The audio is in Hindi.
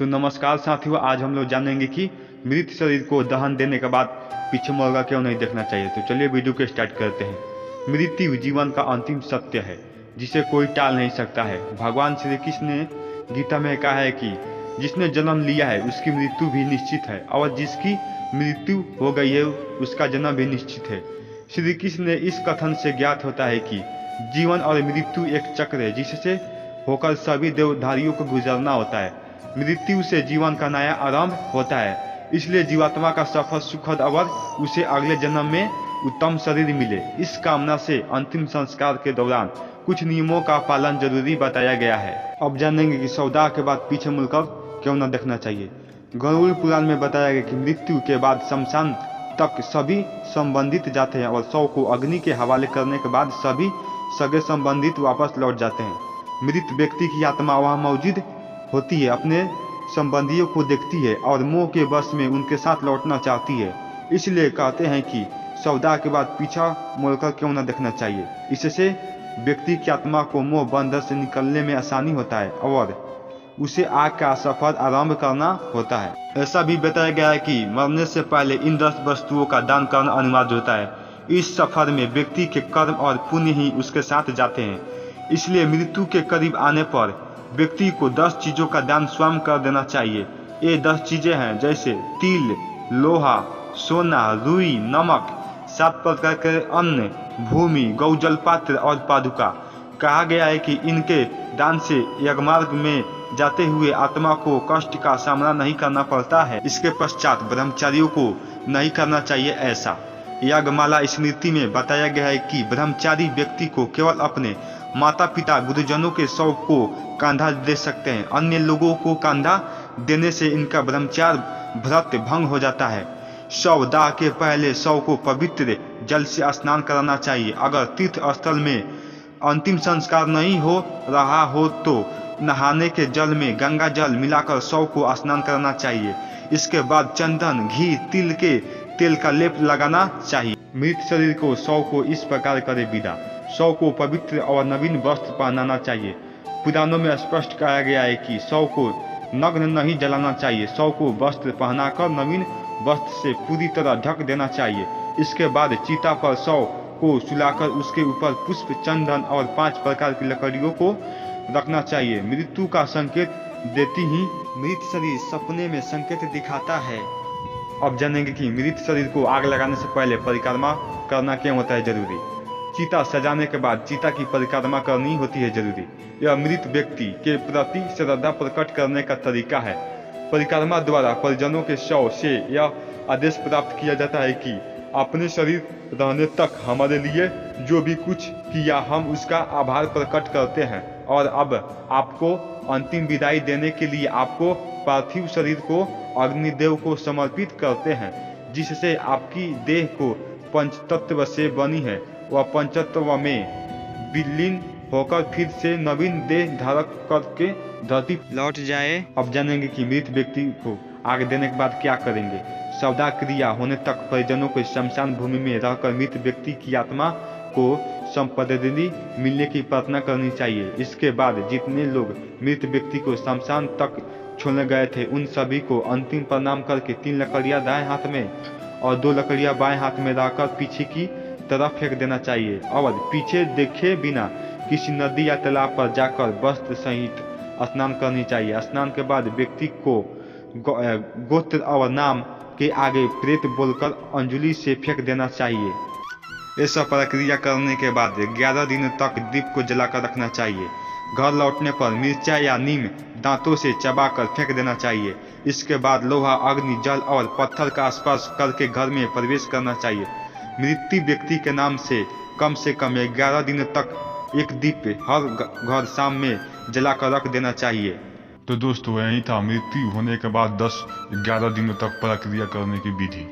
तो नमस्कार साथियों, आज हम लोग जानेंगे कि मृत शरीर को दहन देने के बाद पीछे मुड़कर क्यों नहीं देखना चाहिए। तो चलिए वीडियो को स्टार्ट करते हैं। मृत्यु जीवन का अंतिम सत्य है जिसे कोई टाल नहीं सकता है। भगवान श्री कृष्ण ने गीता में कहा है कि जिसने जन्म लिया है उसकी मृत्यु भी निश्चित है और जिसकी मृत्यु हो गई है उसका जन्म भी निश्चित है। श्री कृष्ण ने इस कथन से ज्ञात होता है कि जीवन और मृत्यु एक चक्र है जिससे होकर सभी देवधारियों को गुजरना होता है। मृत्यु से जीवन का नया आरंभ होता है, इसलिए जीवात्मा का सफर सुखद और उसे अगले जन्म में उत्तम शरीर मिले। इस कामना से अंतिम संस्कार के दौरान कुछ नियमों का पालन जरूरी बताया गया है। अब जानेंगे कि शवदाह के बाद पीछे मुड़कर क्यों न देखना चाहिए। गरुड़ पुराण में बताया गया कि मृत्यु के बाद शमशान तक सभी संबंधित जाते हैं और शव को अग्नि के हवाले करने के बाद सभी सगे संबंधित वापस लौट जाते हैं। मृत व्यक्ति की आत्मा वहाँ मौजूद होती है, अपने संबंधियों को देखती है और मोह के वश में उनके साथ लौटना चाहती है। इसलिए कहते हैं कि शवदाह के बाद पीछा मुड़कर क्यों न देखना चाहिए। इससे व्यक्ति की आत्मा को मोह बंधन से निकलने में आसानी होता है और उसे आग का सफर आरंभ करना होता है। ऐसा भी बताया गया है कि मरने से पहले इन 10 वस्तुओं का दान करना अनिवार्य होता है। इस सफर में व्यक्ति के कर्म और पुण्य ही उसके साथ जाते हैं। इसलिए मृत्यु के करीब आने पर व्यक्ति को 10 चीजों का दान स्वयं कर देना चाहिए। ये 10 चीजें हैं जैसे तिल, लोहा, सोना, रुई, नमक, 7 प्रकार के अन्न, भूमि, गौजल पात्र और पादुका। कहा गया है कि इनके दान से यज्ञमार्ग में जाते हुए आत्मा को कष्ट का सामना नहीं करना पड़ता है। इसके पश्चात ब्रह्मचारियों को नहीं करना चाहिए ऐसा। यागमाला स्मृति में बताया गया है कि ब्रह्मचारी व्यक्ति को केवल अपने माता पिता गुरुजनों के शव को कंधा दे सकते हैं। अन्य लोगों को कंधा देने से इनका ब्रह्मचार्य व्रत भंग हो जाता है। शव दाह के पहले शव को पवित्र जल से स्नान कराना चाहिए। अगर तीर्थ स्थल में अंतिम संस्कार नहीं हो रहा हो तो नहाने के जल में गंगा जल मिलाकर शव को स्नान कराना चाहिए। इसके बाद चंदन, घी, तिल के तेल का लेप लगाना चाहिए। मृत शरीर को शव को इस प्रकार करे विदा। शव को पवित्र और नवीन वस्त्र पहनाना चाहिए। पुराणों में स्पष्ट कहा गया है कि शव को नग्न नहीं जलाना चाहिए। शव को वस्त्र पहनाकर नवीन वस्त्र से पूरी तरह ढक देना चाहिए। इसके बाद चिता पर शव को सुलाकर उसके ऊपर पुष्प, चंदन और 5 प्रकार की लकड़ियों को रखना चाहिए। मृत्यु का संकेत देती ही मृत शरीर सपने में संकेत दिखाता है। अब जानेंगे कि मृत शरीर को आग लगाने से पहले परिक्रमा करना क्यों होता है जरूरी। चिता सजाने के बाद चिता की परिक्रमा करनी होती है जरूरी। यह मृत व्यक्ति के प्रति श्रद्धा प्रकट करने का तरीका है। परिक्रमा द्वारा परिजनों के शव से यह आदेश प्राप्त किया जाता है कि अपने शरीर रहने तक हमारे लिए जो भी कुछ किया हम उसका आभार प्रकट करते हैं और अब आपको अंतिम विदाई देने के लिए आपको पार्थिव शरीर को अग्निदेव को समर्पित करते हैं, जिससे आपकी देह को पंचतत्व से बनी है। वह पंचतत्व में विलीन होकर फिर से नवीन देह धारक करके धरती लौट जाए। अब जानेंगे कि मृत व्यक्ति को आग देने के बाद क्या करेंगे। शवदाह क्रिया होने तक परिजनों को शमशान भूमि में रहकर मृत व्यक्ति की आत्मा को संपत्ति मिलने की प्रार्थना करनी चाहिए। इसके बाद जितने लोग मृत व्यक्ति को शमशान तक छोड़ने गए थे उन सभी को अंतिम प्रणाम करके 3 लकड़ियां दाएं हाथ में और 2 लकड़ियां बाएं हाथ में रखकर पीछे की तरफ फेंक देना चाहिए और पीछे देखे बिना किसी नदी या तालाब पर जाकर वस्त्र सहित स्नान करनी चाहिए। स्नान के बाद व्यक्ति को गोत्र और नाम के आगे प्रेत बोलकर अंजलि से फेंक देना चाहिए। ऐसा प्रक्रिया करने के बाद 11 दिनों तक दीप को जलाकर रखना चाहिए। घर लौटने पर मिर्चा या नीम दांतों से चबाकर फेंक देना चाहिए। इसके बाद लोहा, अग्नि, जल और पत्थर का स्पर्श करके घर में प्रवेश करना चाहिए। मृत्यु व्यक्ति के नाम से कम 11 दिनों तक एक दीप हर घर शाम में जलाकर रख देना चाहिए। तो दोस्तों, यही था मृत्यु होने के बाद 10-11 दिनों तक प्रक्रिया करने की विधि।